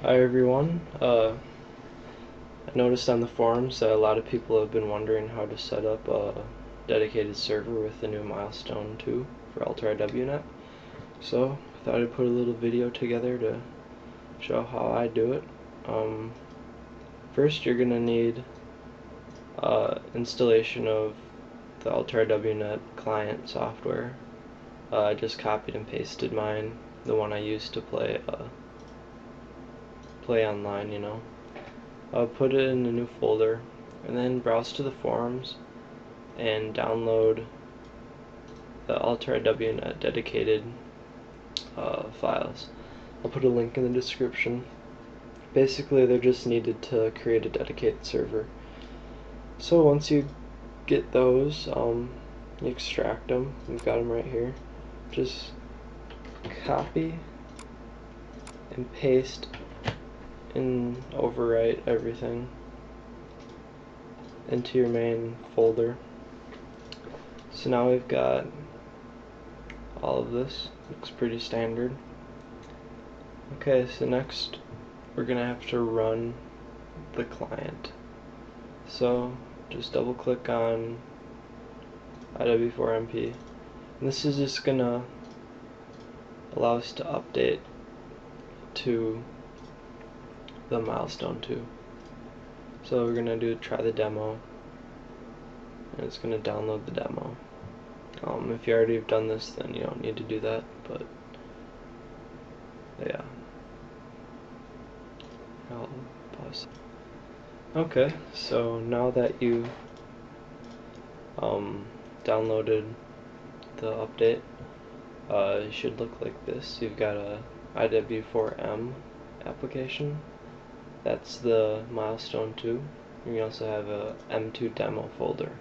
Hi everyone. I noticed on the forums that a lot of people have been wondering how to set up a dedicated server with the new Milestone 2 for Alteriwnet. So I thought I'd put a little video together to show how I do it. First you're gonna need installation of the Alteriwnet client software. I just copied and pasted mine, the one I used to play online. I'll put it in a new folder and then browse to the forums and download the Alteriwnet dedicated files. I'll put a link in the description. Basically, they're just needed to create a dedicated server. So once you get those, you extract them. We've got them right here. Just copy and paste and overwrite everything into your main folder. So now we've got all of this. Looks pretty standard. Okay, so next we're gonna have to run the client. So just double click on IW4MP, and this is just gonna allow us to update to the Milestone 2. So we're gonna try the demo, and it's gonna download the demo. If you already have done this, then you don't need to do that, but yeah. I'll pause. Okay, so now that you downloaded the update, it should look like this. You've got a IW4M application. That's the Milestone 2. You also have a M2 demo folder.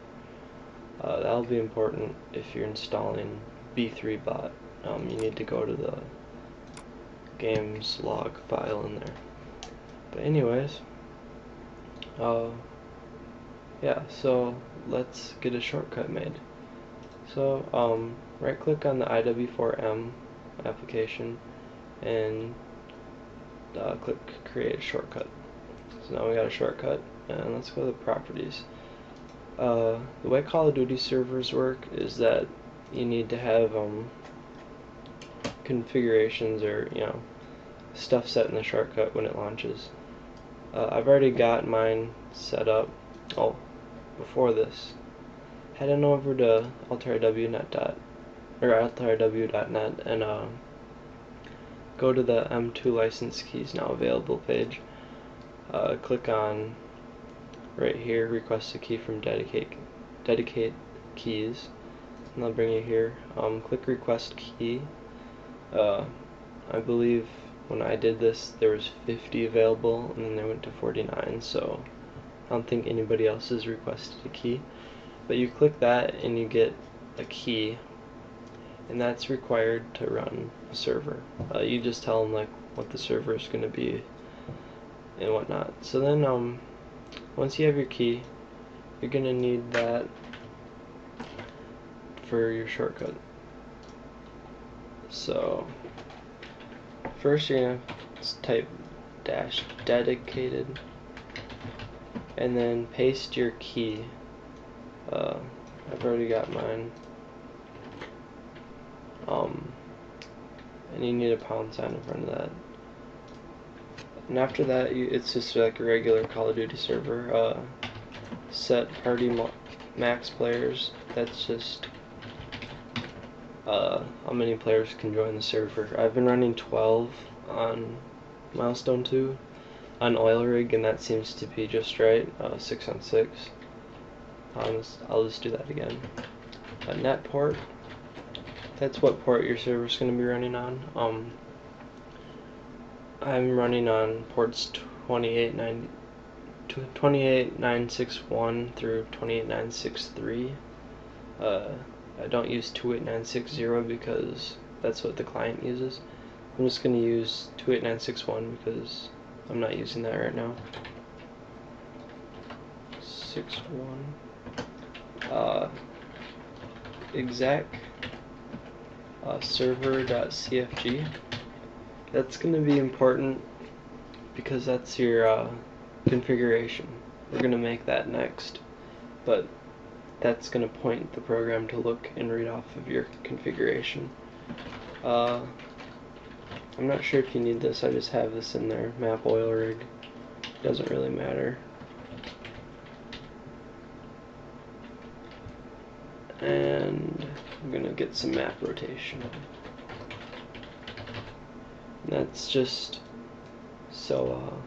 That'll be important if you're installing B3 bot. You need to go to the games log file in there. But anyways, yeah, so let's get a shortcut made. So right click on the IW4M application and click create shortcut. So now we got a shortcut, and let's go to the properties. The way Call of Duty servers work is that you need to have configurations or stuff set in the shortcut when it launches. I've already got mine set up. Oh, before this, head on over to alteriwnet.net and go to the M2 license keys now available page. Click on right here, request a key from dedicate keys, and they'll bring you here. Click request key. I believe when I did this there was 50 available, and then they went to 49, so I don't think anybody else has requested a key. But you click that and you get a key, and that's required to run a server. You just tell them like what the server is going to be and whatnot. So then once you have your key, you're going to need that for your shortcut. So first you're going to type -dedicated and then paste your key. I've already got mine. And you need a £sign in front of that. And after that, it's just like a regular Call of Duty server. Set party max players. That's just how many players can join the server. I've been running 12 on Milestone 2 on Oil Rig, and that seems to be just right. 6 on 6. I'll just do that again. Net port. That's what port your server is going to be running on. I'm running on ports 28961 through 28963. I don't use 28960 because that's what the client uses. I'm just going to use 28961 because I'm not using that right now. 61. Exec server.cfg. That's going to be important because that's your configuration. We're going to make that next, but that's going to point the program to look and read off of your configuration. I'm not sure if you need this, I just have this in there, map oil rig, doesn't really matter. And I'm going to get some map rotation. And that's just so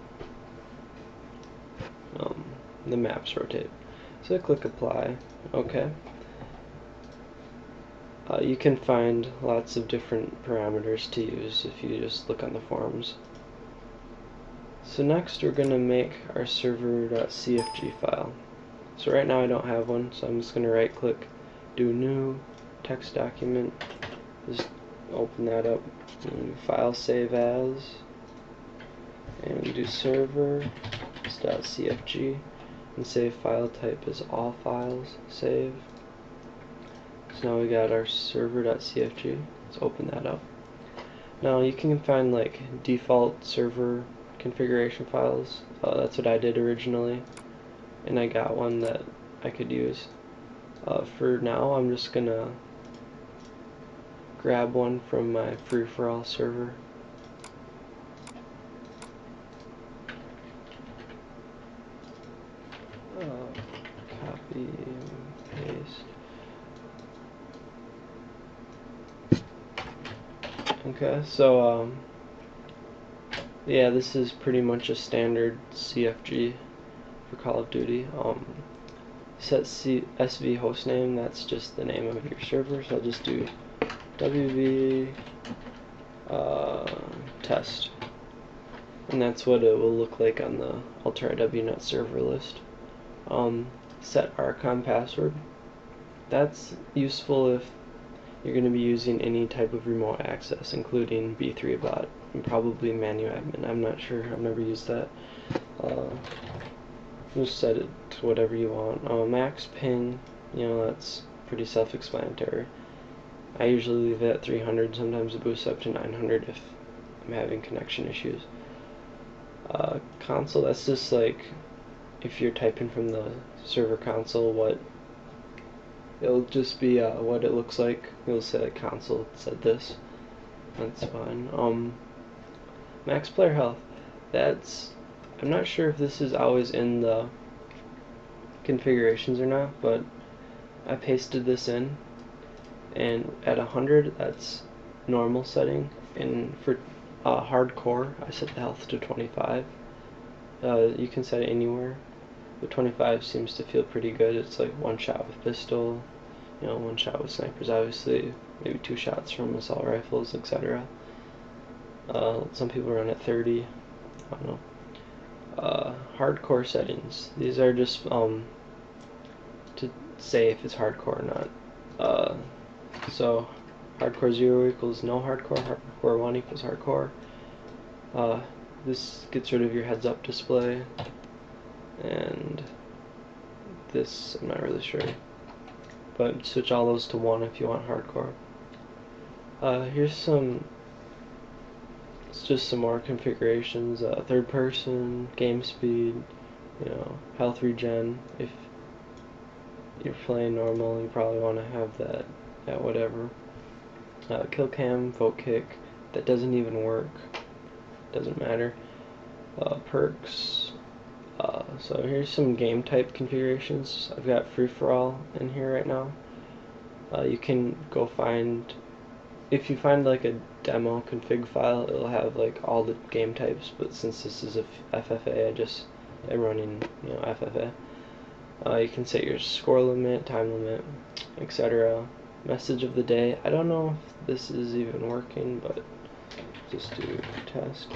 the maps rotate. So I click apply, okay. You can find lots of different parameters to use if you just look on the forums. So next we're going to make our server.cfg file. So right now I don't have one, so I'm just going to right click, do new, text document, just open that up, and file save as, and do server.cfg, and save file type as all files, save. So now we got our server.cfg, let's open that up. Now you can find like default server configuration files, that's what I did originally, and I got one that I could use. For now I'm just gonna grab one from my free-for-all server. Copy and paste. Okay, so yeah, this is pretty much a standard CFG for Call of Duty. Set SV hostname, that's just the name of your server, so I'll just do WV test, and that's what it will look like on the Alteriwnet server list. Set Archon password, that's useful if you're going to be using any type of remote access, including B3 bot and probably ManuAdmin. I'm not sure, I've never used that. Just set it to whatever you want. Max ping, you know, that's pretty self-explanatory. I usually leave it at 300, sometimes it boosts up to 900 if I'm having connection issues. Console, that's just like if you're typing from the server console, what it'll just be what it looks like. You'll say like console said this. That's fine. Max player health. That's, I'm not sure if this is always in the configurations or not, but I pasted this in, and at 100 that's normal setting, and for hardcore I set the health to 25. You can set it anywhere, but 25 seems to feel pretty good. It's like one shot with pistol, you know, one shot with snipers obviously, maybe two shots from assault rifles, etc. Some people run at 30, I don't know. Hardcore settings, these are just to say if it's hardcore or not. So hardcore 0 equals no hardcore, hardcore 1 equals hardcore. This gets rid of your heads up display, and this I'm not really sure, but switch all those to 1 if you want hardcore. Here's some, it's just some more configurations. Third person, game speed, you know, health regen. If you're playing normal, you probably want to have that at whatever. Kill cam, vote kick, that doesn't even work, doesn't matter. Perks, so here's some game type configurations. I've got free-for-all in here right now. You can go find, if you find like a demo config file, it'll have like all the game types, but since this is a FFA, I just am running, you know, FFA. You can set your score limit, time limit, etc. Message of the day, I don't know if this is even working, but just do test.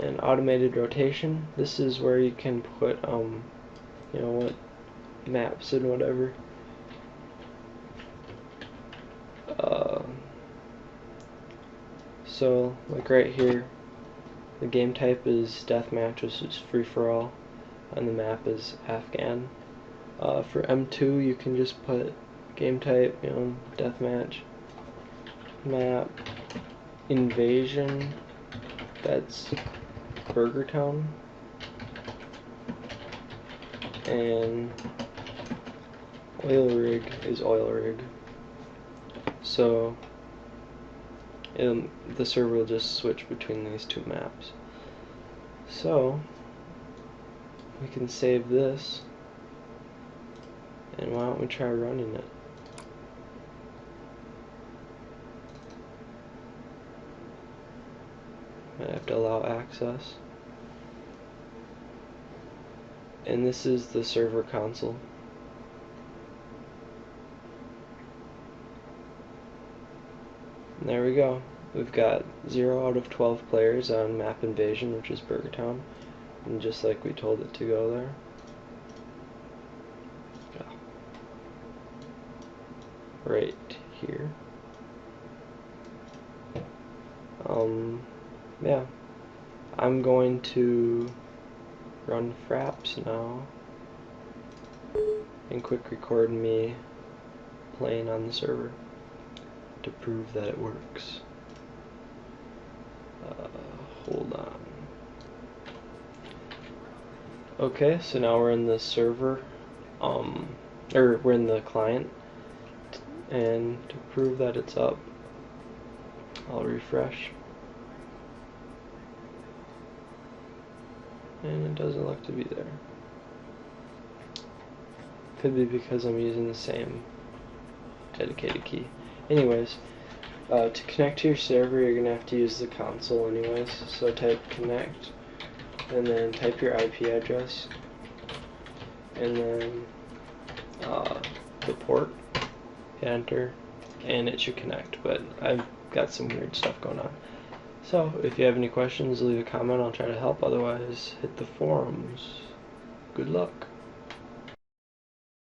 And automated rotation, this is where you can put you know, what maps and whatever. So like right here, the game type is deathmatch, which is free for all, and the map is Afghan. For M2 you can just put game type, you know, deathmatch, map, invasion, that's Burger Town, and oil rig is oil rig. So the server will just switch between these two maps. So we can save this, and why don't we try running it? I have to allow access, and this is the server console. And there we go. We've got 0 out of 12 players on Map Invasion, which is Burger Town, and just like we told it to go there. Right here. Yeah. I'm going to run Fraps now and quick record me playing on the server to prove that it works. Hold on. Okay, so now we're in the server, or we're in the client, and to prove that it's up, I'll refresh, and it doesn't look to be there. Could be because I'm using the same dedicated key. Anyways, to connect to your server, you're gonna have to use the console anyways. So type connect, and then type your IP address, and then the port, hit enter, and it should connect. But I've got some weird stuff going on. So if you have any questions, leave a comment. I'll try to help. Otherwise, hit the forums. Good luck.